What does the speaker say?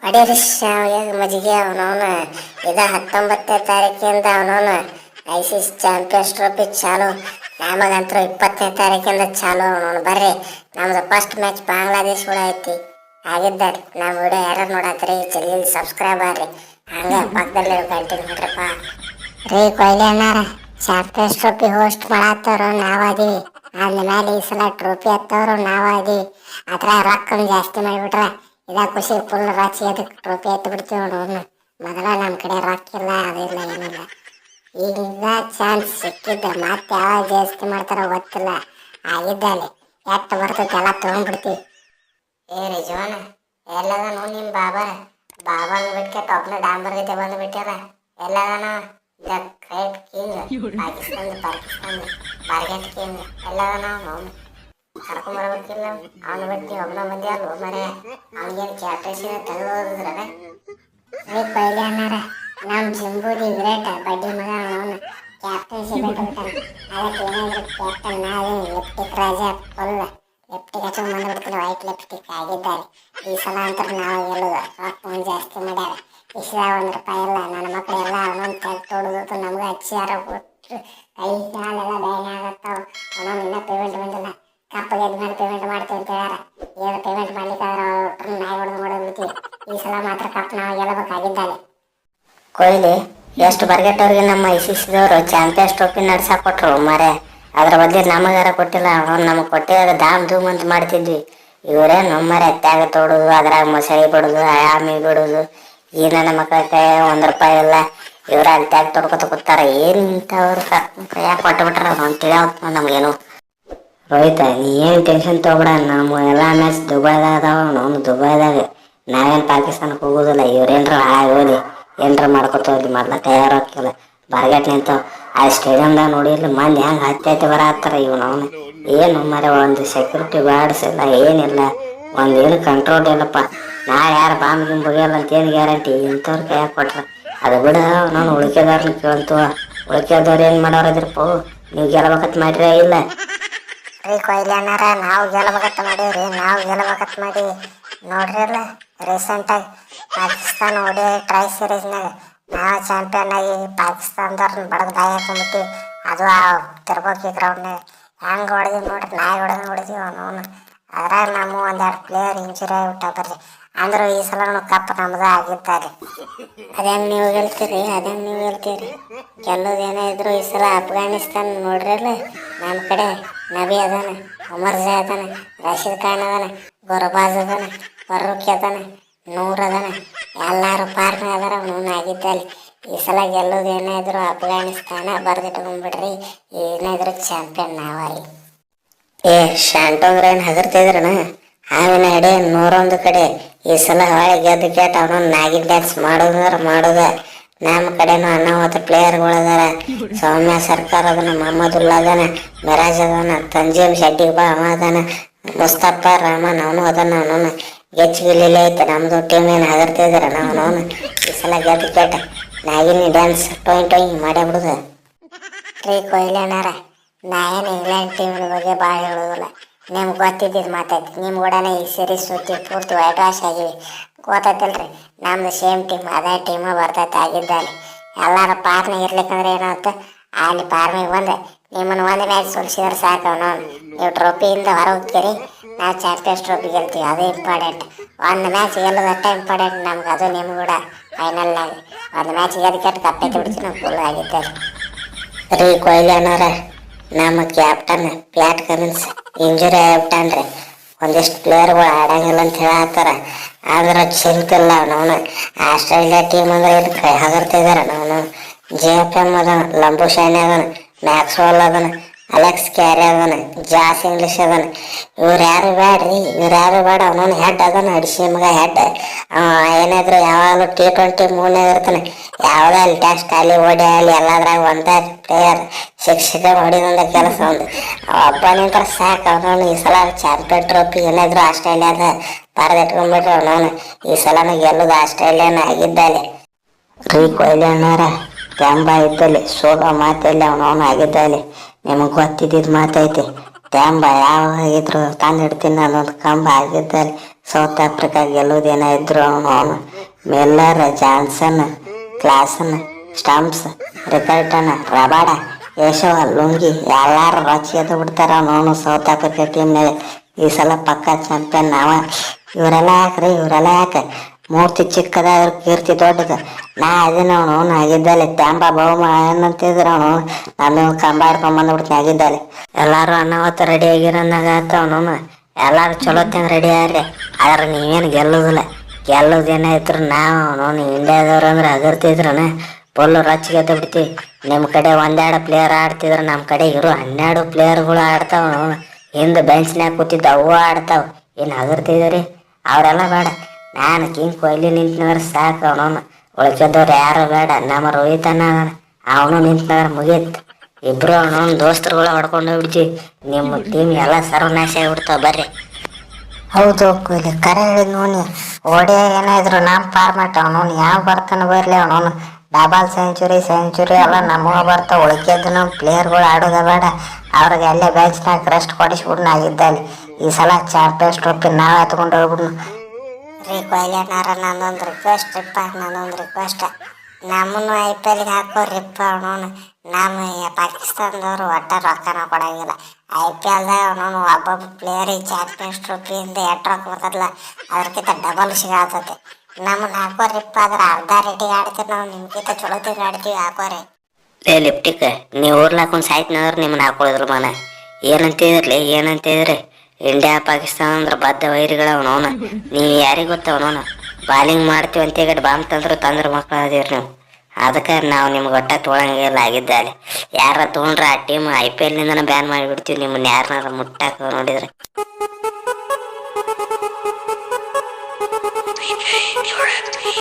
ಅಡೇರಿ ಶಾವ್ಯಾಗ ಮಜ್ಜಿಗೆ ಅವನವನು 19ನೇ ತಾರೀಕಿಂದ ಅವನವನು ICC champions trophy ಚಾಲು. ನಮಗಂತೂ 20ನೇ ತಾರೀಕಿಂದ ಚಾಲು. ಅವನವನು ಬರ್ರಿ, ನಮ್ದು ಫಸ್ಟ್ ಮ್ಯಾಚ್ ಬಾಂಗ್ಲಾದೇಶ ಕೂಡ ಐತಿ ಆಗಿದ್ದಾರೆ. ನಮ್ಮ ವಿಡಿಯೋ ಯಾರು ನೋಡತ್ರಿ ಜಲ್ದಿ ಸಬ್ಸ್ಕ್ರೈಬ್ ಆಗ್ರಿ, ಹಂಗೆ ಪಕ್ಕದಲ್ಲಿ ಗಂಟೆ ನೋಡ್ರಪ್ಪ. ರೀ ಕೊಹ್ಲಿ ಅಣ್ಣಾರ, ಚಾಂಪಿಯನ್ಸ್ ಟ್ರೋಫಿ ಹೋಸ್ಟ್ ಮಾಡತ್ತವ್ರು ನಾವದೀವಿ. ಅಂದ್ಮೇಲೆ ಈ ಸಲ ಟ್ರೋಫಿ ಹತ್ತವ್ರು ನಾವದೀವಿ. ಅದ್ರ ರೊಕ್ಕ ಜಾಸ್ತಿ ಮಾಡಿಬಿಟ್ರ ಇದ ಖುಷಿ ಫುಲ್ ರಾಚಿ ಅದಕ್ಕೆ ಟ್ರೋಫಿ ಎತ್ತು ಬಿಡ್ತೀವಿ ನೋಡು. ಮೊದಲ ನಮ್ಮ ಕಡೆ ರೊಕ್ಕ ಇಲ್ಲ, ಅದಿಲ್ಲ, ಏನಿಲ್ಲ. ಈಗ ಚಾನ್ಸ್ ಸಿಕ್ಕಿದ್ದ ಮತ್ತೆ ಯಾವಾಗ ಜಾಸ್ತಿ ಮಾಡ್ತಾರೋ ಗೊತ್ತಿಲ್ಲ. ಆಗಿದ್ದಲ್ಲಿ ಎಟ್ಟು ಬರ್ತೈತೆ ಎಲ್ಲ ತೊಗೊಂಡ್ಬಿಡ್ತೀವಿ. ಏರಿ ಜೋನ ಎಲ್ಲದ ನೋಡಿ ನಿಮ್ಮ ಬಾಬಾನ ಬಿಟ್ಕೆ ಟೊಪ್ನ ಡಾಂಬರ್ ಗೀತೆ ಬಂದುಬಿಟ್ಟಾರ. ಎಲ್ಲದನ ದ ಗ್ರೇಟ್ ಕಿಂಗ್, ಪಾಕಿಸ್ತಾನ ಬಾರ್ಗೆಟ್ ಕಿಂಗ್ ಎಲ್ಲದನ ಅವನು ಕರ್ಕೊಂಬರ್ಬೇಕಿಲ್ಲ. ಅವನು ಬಿಟ್ಟು ಒಬ್ಬನ ಮಂದಿ ಅಲ್ವ ಮರೆ, ಅವನಿಗೇನು ಕ್ಯಾಪ್ಟನ್ಸಿನ ತೆಗೆದು ಹೋದ್ರೆ. ರೀ ಕೊಹ್ಲಿ ಅಣ್ಣಾರ, ನಮ್ಮ ಜಿಂಬೂದಿ ಗ್ರೇಟ್ ಬಡ್ಡಿ ಮಗ ಅವನು ಕ್ಯಾಪ್ಟನ್ಸಿ ಬಿಟ್ಬಿಟ್ಟಾನೆ. ಅದಕ್ಕೆ ಏನಾದ್ರು ಕ್ಯಾಪ್ಟನ್ ನಾವೇ ಲಿಪ್ಟಿಕ್ ರಾಜ ಫುಲ್ ಲಿಪ್ಟಿಕ್ ಹಚ್ಕೊಂಡು ಬಂದುಬಿಡ್ತಾರೆ, ವೈಟ್ ಲಿಪ್ಟಿಕ್ ಆಗಿದ್ದಾರೆ. ಈ ಸಲ ಅಂತ ನಾವು ಗೆಲ್ಲೋದು. ರೊಕ್ಕ ಜಾಸ್ತಿ ಮಾಡ್ಯಾರ. ಇಷ್ಟ ₹1 ಇಲ್ಲ. ನನ್ನ ಮಕ್ಕಳು ಎಲ್ಲ ಅವನೊಂದು ತೆಗೆ ತೊಡೋದು ನಮ್ಗೆ ಹಚ್ಚಿ ಯಾರ ಕೊಟ್ಟರು ಕೈ ಕಾಲೆಲ್ಲ ಬ್ಯಾನೆ ಆಗತ್ತಾವ. ಅವನೊಂದು ಇನ್ನೂ ಪೇಮೆಂಟ್ ಬಂದಿಲ್ಲ. ಕಪ್ಪಗೆ ಮೇಲೆ ಪೇಮೆಂಟ್ ಮಾಡ್ತೀವಿ ಅಂತ ಹೇಳ್ಯಾರ. ಏನು ಪೇಮೆಂಟ್ ಮಾಡ್ಲಿಕ್ಕಾದ್ರೆ ಅವ್ರು ನಾಯಿ ಹೊಡೆದು ಮಾಡೋದ್ಬಿಡ್ತೀವಿ. ಈ ಸಲ ಮಾತ್ರ ಕಪ್ ನಾವು ಗೆಲ್ಲಬೇಕಾಗಿದ್ದಾರೆ. ಕೊಹ್ಲಿ ಎಷ್ಟು ಬರ್ಗೆಟ್ಟವ್ರಿಗೆ ನಮ್ಮ ICCದವರು ಚಾಂಪಿಯನ್ಸ್ ಟ್ರೋಫಿ ನಡ್ಸಾಕ್ ಕೊಟ್ರು ಮಾರೆ. ಅದ್ರ ಬದಲಿ ನಮಗಾರ ಕೊಟ್ಟಿಲ್ಲ. ಅವ್ನು ನಮಗೆ ಕೊಟ್ಟಿದ್ರೆ ಧಾಮ್ ಧೂಮ್ ಅಂತ ಮಾಡ್ತಿದ್ವಿ. ಇವರೇ ನಮ್ಮರೆ ತ್ಯಾಗ ತೋಡೋದು, ಅದ್ರಾಗ ಮೊಸಳಿ ಬಿಡೋದು, ಆಮಿ ಬಿಡೋದು. ಈ ನನ್ನ ಮಕ್ಕಳಿಗೆ ₹1 ಇಲ್ಲ, ಇವ್ರ ಅಲ್ಲಿ ತ್ಯಾಗ ತೊಡ್ಕೊತ ಕೂತಾರ. ಏನು ಇಂಥವ್ರು ಕೈಯಾಗ ಕೊಟ್ಟುಬಿಟ್ರ ಅವ್ನು ತಿಳಿಯಾವ ನಮಗೇನು. ರೋಹಿತ, ನೀ ಏನು ಟೆನ್ಷನ್ ತೊಗೊಬೇಡ. ನಮ್ಮ ಎಲ್ಲ ಮ್ಯಾಚ್ ದುಬೈದಾಗ ಅದಾವ. ಅವನು ದುಬೈದಾಗ, ನಾವೇನು ಪಾಕಿಸ್ತಾನಕ್ಕೆ ಹೋಗೋದಿಲ್ಲ. ಇವ್ರೇನ್ರ ಹಾಗೆ ಹೋಗಿ ಏನರ ಮಾಡ್ಕೊತ ಹೋಗ್ಲಿ. ಮೊದ್ಲ ತಯಾರಾಕಿಲ್ಲ ಬರ್ಗೆಟ್ ನಿಂತು ಆ ಸ್ಟೇಡಿಯಮ್ದಾಗ ನೋಡಿರ್ಲಿ ಮಂದಿ ಹೆಂಗೆ ಹತ್ತಿ ಬರತ್ತಾರ. ಅವನು ಏನು ಮರೆ ಒಂದು ಸೆಕ್ಯೂರಿಟಿ ಗಾರ್ಡ್ಸ್ ಇಲ್ಲ, ಏನಿಲ್ಲ, ಒಂದೇನು ಕಂಟ್ರೋಲ್ ಇಲ್ಲಪ್ಪ. ನಾಳೆ ಯಾರು ಬಾಂಬ್ ಗಿಂಬ್ ಬಗೆಯಲ್ಲ ಅಂತ ಏನು ಗ್ಯಾರಂಟಿ? ಇಂಥವ್ರು ಕೈಯಾಗ ಕೊಟ್ರ ಅದು ಬಿಡ. ನಾನು ಉಳಿಕೆದಾರ್ನ ಕೇಳ್ತು, ಉಳಿಕೆದವ್ರು ಏನು ಮಾಡೋರದಿರಪ್ಪ. ನೀವು ಗೆಲ್ಲಬೇಕತ್ ಮಾಡಿರ ಇಲ್ಲ? ರೀ ಕೊಹ್ಲಿ ಅಣ್ಣಾರ, ನಾವು ಗೆಲ್ಲಬೇಕತ್ ಮಾಡೀವ್ರಿ. ನಾವು ಗೆಲ್ಲಬೇಕತ್ ಮಾಡಿ ನೋಡ್ರಿ ಅಲ್ಲ, ರೀಸೆಂಟಾಗಿ ಪಾಕಿಸ್ತಾನ ODI ಟ್ರೈ ಸೀರೀಸ್ನಾಗ ನಾವು ಚಾಂಪಿಯನ್ ಆಗಿ ಪಾಕಿಸ್ತಾನದವ್ರನ್ನ ಬಡದು ಗಾಯ ಹಾಕೊಂಡ್ಬಿಟ್ಟು ಅದು ಆ ತಿರ್ಬೋಕಿ ಗ್ರೌಂಡ್ನಾಗ ಹೆಂಗೆ ಹೊಡೆದಿವಿ ನೋಡ್ರಿ, ನಾಯಿ ಹೊಡೆದಿವಿ ಅವನು. ಅದ್ರಾಗ ನಮ್ಮ ಒಂದೆರಡು ಪ್ಲೇಯರ್ ಇಂಜುರಿ ಆಗಿಬಿಟ್ಟ ಬರ್ರಿ. ಅಂದರೂ ಈ ಸಲ ಕಪ್ ನಮ್ದು ಆಗಿದ್ದಾರೆ. ಅದೇಂಗೆ ನೀವು ಗೆಲ್ತೀರಿ ಗೆಲ್ಲೋದೇನೇ ಇದ್ರು ಈ ಸಲ ಅಫ್ಘಾನಿಸ್ತಾನ ನೋಡ್ರಲ್ಲ. ನಮ್ಮ ಕಡೆ ನಬಿ ಅದಾನ, ಉಮರ್ ಜಾ ಅದಾನ, ರಶೀದ್ ಖಾನ್ ಅದಾನ, ಗುರ್ಬಾಜ್ ಅದಾನ, ಫರ್ರೂಖಿ ಅದಾನ, ನೂರ್ ಅದಾನ, ಎಲ್ಲರೂ ಪಾರ್ನ ಅದಾರ. ಅವನು ಆಗಿದ್ದಲ್ಲಿ ಈ ಸಲ ಗೆಲ್ಲೋದೇನೇ ಇದ್ರು ಅಫ್ಘಾನಿಸ್ತಾನ ಬರ್ದಿಟ್ಕೊಂಡ್ಬಿಡ್ರಿ. ಏನಾದ್ರು ಚಾಂಪಿಯನ್ ನಾವಾಗಿ. ಶಾಂಟೋಗ್ರೇನ್ ಹಗರ್ತಿದ್ರನ ಹಾವಿನ ಎಡೆ 101 ಕಡೆ. ಈ ಸಲ ಹೊಳೆ ಗೆದ್ದು ಕೇಟ ಅವನೊಂದು ನಾಗಿನ ಡ್ಯಾನ್ಸ್ ಮಾಡೋದ. ನಮ್ಮ ಕಡೆನೂ ಅನಾಹುತ ಪ್ಲೇಯರ್ಗಳದಾರ. ಸೌಮ್ಯ ಸರ್ಕಾರ ಅದನ, ಮೊಹಮ್ಮದುಲ್ಲಾ ಅದಾನ, ಮಿರಾಜ್ ಅದಾನ, ತಂಜೀಮ್ ಶೆಡ್ಡಿ ಬಾ ಅವ ಅದಾನ, ಮುಸ್ತಫಾ ರಹಮಾನ್ ಅವನು ಅದಾನ. ಅವನವನು ಗೆಚ್ಚಿಗಿಲ್ಲಿ ಐತೆ. ನಮ್ದು ಟೀಮ್ ಏನು ಹಗರ್ತಿದ್ರ ಅವನವನು ಈ ಸಲ ಗೆದ್ದು ಕೇಟ ನಾಗಿನಿ ಡ್ಯಾನ್ಸ್ ಟೊಯ್ ಮಾಡೇ ಬಿಡುದು. ರೀ ಕೊಹ್ಲಿ ಅಣ್ಣಾರ, ನಾ ಏನು ಇಂಗ್ಲೆಂಡ್ ಟೀಮಿನ ಬಗ್ಗೆ ಭಾಳ ಹೇಳೋದಿಲ್ಲ. ನಿಮ್ಗೆ ಗೊತ್ತಿದ್ದಿದ್ದು ಮಾತಾಯ್ತು. ನಿಮ್ಮ ಕೂಡನೇ ಈ ಸೀರೀಸ್ ಸುತ್ತಿ ಪೂರ್ತಿ ವೈಟ್ ವಾಶ್ ಆಗಿವಿ, ಗೊತ್ತೈತಿಲ್ರಿ. ನಮ್ದು ಸೇಮ್ ಟೀಮ್, ಅದೇ ಟೀಮು ಬರ್ತೈತೆ ಆಗಿದ್ದಲ್ಲಿ. ಎಲ್ಲರೂ ಪಾರ್ನಾಗ ಇರ್ಲಿಕ್ಕಂದ್ರೆ ಏನಾಗುತ್ತೆ, ಅಲ್ಲಿ ಪಾರ್ನಿಗೆ ಬಂದು ನಿಮ್ಮನ್ನು ಒಂದು ಮ್ಯಾಚ್ ಸೋಲಿಸಿದ್ರೆ ಸಾಕು. ನೀವು ಟ್ರೋಫಿಯಿಂದ ಹೊರ ಹೋಗ್ತೀರಿ, ನಾವು ಚಾಂಪಿಯನ್ಸ್ ಟ್ರೋಫಿ ಗೆಲ್ತೀವಿ. ಅದು ಇಂಪಾರ್ಟೆಂಟ್. ಒಂದು ಮ್ಯಾಚ್ ಗೆಲ್ಲೋದಷ್ಟೇ ಇಂಪಾರ್ಟೆಂಟ್ ನಮ್ಗೆ. ಅದು ನಿಮ್ಗೆ ಕೂಡ ಫೈನಲ್ನಾಗ ಒಂದು ಮ್ಯಾಚ್ ಗೆದ್ದು ಕೆಟ್ಟು ಕಪ್ಪೆತ್ತು ಬಿಡ್ತೀವಿ ನಾವು ಫುಲ್ ಆಗಿದ್ದಾರೆ. ರೀ ಕೊಹ್ಲಿ ಅಣ್ಣಾರ, ನಮ್ಮ ಕ್ಯಾಪ್ಟನ್ ಪ್ಯಾಟ್ ಕಮಿನ್ಸ್ ಇಂಜುರಿ ಆಗ್ಬಿಟ್ಟಾನ್ರಿ. ಒಂದಿಷ್ಟು ಪ್ಲೇಯರ್ಗಳು ಆಡಂಗಿಲ್ಲ ಅಂತ ಹೇಳತ್ತಾರ. ಆದ್ರೆ ಚಿಂತಿಲ್ಲ. ಅವನು ಆಸ್ಟ್ರೇಲಿಯಾ ಟೀಮ್ ಅಂದ್ರೆ ಏನು ಕೈ ಹಗರ್ತಿದಾರ. ಅವನು JFM ಅದಾನ, ಲಂಬು ಶೈನಿ ಅದಾನ, ಮ್ಯಾಕ್ಸ್ವೆಲ್ ಅದಾನ, ಅಲೆಕ್ಸ್ ಕ್ಯಾರಿ ಅದಾನ, ಜಾಸ್ ಇಂಗ್ಲಿಷ್ ಅದಾನ. ಇವ್ರು ಯಾರು ಬೇಡ. ಅವನೊಂದು ಹೆಡ್ ಅದಾನ, ಅಡಿಸಿ ಮಗ ಹೆಡ್. ಏನಾದ್ರು ಯಾವಾಗಲೂ T20 ಮೂಡ್ನಾಗ ಇರ್ತಾನೆ. ಯಾವುದೇ ಅಲ್ಲಿ ಟೆಸ್ಟ್ ಅಲ್ಲಿ ODI ಅಲ್ಲಿ ಎಲ್ಲದ್ರಾಗ ಒಂದೇ ಪ್ಲೇಯರ್ ಶಿಕ್ಷಕ ಹೊಡಿದಂದ ಕೆಲಸ ಒಂದು ಒಬ್ಬ ನಿಂತರ ಸಾಕು. ಅವನವನು ಈ ಸಲ ಚಾಂಪಿಯನ್ ಟ್ರೋಫಿ ಏನಾದ್ರು ಆಸ್ಟ್ರೇಲಿಯಾದ ಬರೆದಿಟ್ಕೊಂಡ್ಬಿಟ್ರೆ ಅವನವನು ಈ ಸಲನೂ ಗೆಲ್ಲೋದು ಆಸ್ಟ್ರೇಲಿಯಾನ ಆಗಿದ್ದಲ್ಲಿ. ರೀ ಕೊಹ್ಲಿ ಅಣ್ಣಾರ, ತ್ಯಾಂಬ ಇದ್ದಲ್ಲಿ ಸೋಲೋ ಮಾತಲ್ಲಿ ಅವನವನು ಆಗಿದ್ದಲ್ಲಿ. ನಿಮಗೆ ಗೊತ್ತಿದ್ದಿದ್ದು ಮಾತೈತಿ. ತ್ಯಾಂಬ ಯಾವಾಗಿದ್ರು ತಂದು ಇಡ್ತೀನಿ ಅನ್ನೋದು ಕಂಬ ಆಗಿದ್ದಲ್ಲಿ ಸೌತ್ ಆಫ್ರಿಕಾ ಗೆಲ್ಲೋದೇನ ಇದ್ರು ಅವನು Miller, Jansen, Klaasen, Stubbs, Rickelton, Rabada, ಯಶವ, ಲುಂಗಿ ಎಲ್ಲಾರು ರಚಿ ಎದ್ದು ಬಿಡ್ತಾರ ಅವನು ಸೌತ್ ಆಫ್ರಿಕಾ ಟೀಮ್ನಾಗ. ಈ ಸಲ ಪಕ್ಕ ಚಾಂಪಿಯನ್ ನಾವ. ಇವರೆಲ್ಲ ಯಾಕೆ ಮೂರ್ತಿ ಚಿಕ್ಕದ ಕೀರ್ತಿ ದೊಡ್ಡದು. ನಾ ಅದೇನ ಅವನು ಆಗಿದ್ದಲ್ಲಿ ತ್ಯಾಂಬ ಬಹುಮ ಏನಂತಿದ್ರು ಅವನು ನಾನು ಕಂಬ ಹಿಡ್ಕೊಂಡ್ ಬಂದ್ಬಿಡ್ತೀನಿ ಆಗಿದ್ದಲ್ಲಿ. ಎಲ್ಲಾರು ಅನಾವತ್ತ ರೆಡಿ ಆಗಿರೋನಾಗ ಅವನು ಎಲ್ಲಾರು ಚಲೋತ್ತಂಗ ರೆಡಿ ಆಗ್ರಿ. ಆದ್ರೆ ನೀವೇನು ಗೆಲ್ಲೋದೇನ ಇದ್ರು ನಾವು ಅವನು ಇಂಡಿಯಾದವ್ರು ಅಂದ್ರೆ ಅಗರ್ತಿದ್ರನ ಫುಲ್ಲು ರಚ್ಗೆದ್ದು ಬಿಡ್ತೀವಿ. ನಿಮ್ಮ ಕಡೆ ಒಂದೆರಡು ಪ್ಲೇಯರ್ ಆಡ್ತಿದ್ರು, ನಮ್ಮ ಕಡೆ ಇರೋ 12 ಪ್ಲೇಯರ್ಗಳು ಆಡ್ತಾವ. ಹಿಂದೆ ಬೆಂಚ್ನ್ಯಾಗ ಕೂತಿದ್ದು ಅವು ಆಡ್ತಾವ. ಏನು ಹಗರ್ತಿದ್ರಿ ಅವರೆಲ್ಲ ಬೇಡ. ನಾನು ಕಿಂಗ್ ಕೊಹ್ಲಿ ನಿಂತನವ್ರು ಸಾಕು. ಅವನು ಉಳ್ಕಿದ್ದವ್ರು ಯಾರು ಬೇಡ. ನಮ್ಮ ರೋಹಿತ್ ಅನ್ನ ಅವನು ನಿಂತನವ್ರು ಮುಗೀತು. ಇಬ್ರು ಅವನು ದೋಸ್ತರುಗಳು ಹೊಡ್ಕೊಂಡು ಹೋಗ್ಬಿಡ್ತೀವಿ. ನಿಮ್ಮ ಟೀಮ್ ಎಲ್ಲ ಸರ್ವನಾಶ ಆಗ್ಬಿಡ್ತಾವ. ಬರ್ರಿ. ಹೌದು ಕೊಹ್ಲಿ ಕರೆ ಹೇಳಿದ್ ನೋಡಿ. ಓಡಿಯ ಏನಾದ್ರು ನಮ್ಮ ಫಾರ್ಮ್ಯಾಟ್ ಅವನು ಯಾವ ಬರ್ತಾನೆ ಬರಲಿ. ಅವನು ಡಬಲ್ ಸೆಂಚುರಿ ಎಲ್ಲ ನಮಗೆ ಬರ್ತಾವ. ಉಳ್ಕಿದ್ದು ನಮ್ಮ ಪ್ಲೇಯರ್ಗಳು ಆಡೋದ ಬೇಡ. ಅವ್ರಿಗೆ ಅಲ್ಲೇ ಬ್ಯಾಚ್ನಾಗ ರೆಸ್ಟ್ ಕೊಡಿಸ್ಬಿಡ್ನ ಆಗಿದ್ದಲ್ಲಿ. ಈ ಸಲ ಚಾಂಪಿಯನ್ಸ್ ಟ್ರೋಫಿ ನಾವೇ ಎತ್ಕೊಂಡು ಹೋಗ್ಬಿಡ್ನು. ರೀ ಕೊಹ್ಲಿ ಅಣ್ಣಾರ, ನಂದೊಂದು ರಿಕ್ವೆಸ್ಟ್. ನಮ್ಮನ್ನು IPL ಹಾಕೋರಿಪ್ಪ. ಅವನು ನಮ್ಮ ಪಾಕಿಸ್ತಾನದವ್ರು ಒಟ್ಟ ರೊಕ್ಕನ ಕೊಡಂಗಿಲ್ಲ. IPLದಾಗ ಅವನು ಒಬ್ಬೊಬ್ಬ ಪ್ಲೇಯರಿಗೆ ಚಾಂಪಿಯನ್ಸ್ ಟ್ರೋಫಿಯಿಂದ ಎಷ್ಟು ರೊಕ್ಕ ಬರ್ತದಲ್ಲ ಅದ್ರಕ್ಕಿಂತ ಡಬಲ್ ಸಿಗತ್ತೈತಿ. ನಮ್ಮನ್ನ ಹಾಕೋರಿಪ್ಪ. ಆದ್ರೆ ಅರ್ಧ ರೇಟಿಗೆ ಆಡ್ತೀವಿ ನಾವು, ನಿಮ್ಗಿಂತ ಚಲೋತಿಗೆ ಆಡ್ತೀವಿ. ಹಾಕೋರಿ. ಲಿಪ್ಟಿಕ್ ನೀವು ಊರ್ಲಾಕೊಂಡ್ ಸಾಯ್ತಿನಂದ್ರೆ ನಿಮ್ಮನ್ನ ಹಾಕೊಳ್ಳೋದ್ರ ಮನ ಏನಂತಿದ್ರಿ ಇಂಡಿಯಾ ಪಾಕಿಸ್ತಾನ ಅಂದ್ರೆ ಬದ್ಧ ವೈರಿಗಳ ಅವನವನ. ನೀವು ಯಾರಿಗೆ ಗೊತ್ತವನವನ ಬಾಲಿಂಗ್ ಮಾಡ್ತೀವಿ ಅಂತ ಬಾಂಬ್ ತಂದ್ರೆ ಮಕ್ಕಳು ಅದಿರಿ ನೀವು. ಅದಕ್ಕೆ ನಾವು ನಿಮ್ಗೆ ಒಟ್ಟ ತೊಗೊಳಂಗಿಲ್ಲ ಆಗಿದ್ದಲ್ಲಿ. ಯಾರ ತೊಗೊಂಡ್ರೆ ಆ ಟೀಮ್ IPL ನಿಂದನ ಬ್ಯಾನ್ ಮಾಡಿಬಿಡ್ತೀವಿ. ನಿಮ್ಮನ್ನ ಯಾರನ್ನಾರ ಮುಟ್ಟಾಕ ನೋಡಿದ್ರೆ.